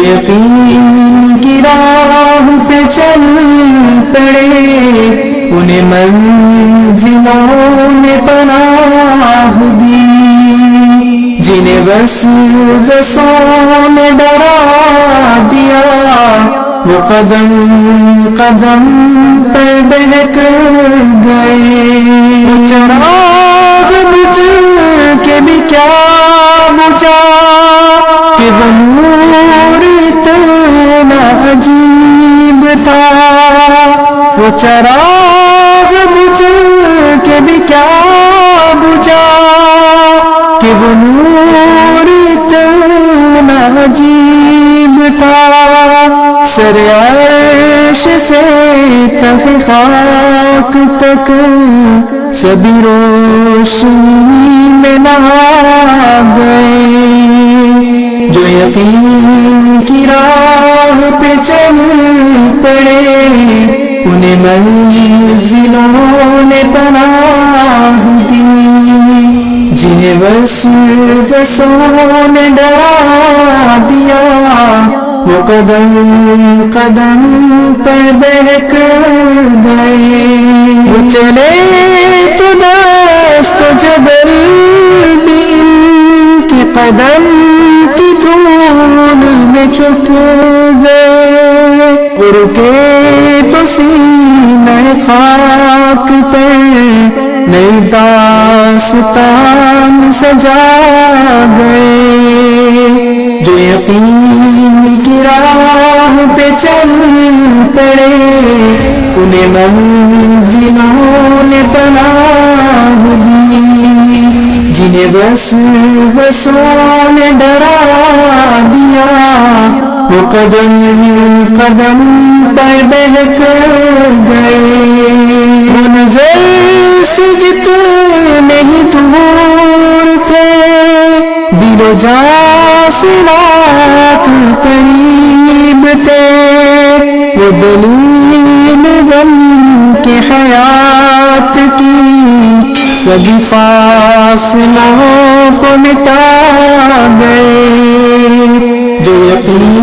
یقین کی راہ پہ چل پڑے انہیں منزلوں نے پناہ دی، جنہیں وسوسوں نے ڈرا دیا وہ قدم قدم پر بہک گئے۔ وہ چراغ بجھ کے بھی کیا بجھا کہ وہ نور اتنا عجیب تھا، وہ چراغ بجھ کے بھی کیا بجھا کہ وہ نور اتنا عجیب تھا۔ سر عرش سے تخ خاک تک سبھی روشنی میں نہا گئے، جو یقین کی راہ پہ چل پڑے انہیں منزلوں نے پناہ دی، جنہیں وسوسوں نے ڈرا دیا وہ قدم قدم پر بہک گئے۔ وہ چلے تو دشت و جبل بھی ان کے قدم کی دھول میں چھپ گئے، وہ رکے تو سینہ خاک پر نئی داستان سجا گئے، جو یقین کی راہ پہ چل پڑے انہیں منزلوں نے پناہ دی، جنہیں وسوسوں نے ڈرا دیا وہ قدم قدم پر بہک گئے۔ وہ نظر سے جتنے ہی دور تھے دل و جاں سے لاکھ قریب تھے، وہ دلیل بن کے حیات کی سبھی فاصلوں کو مٹا گئے، جو یقین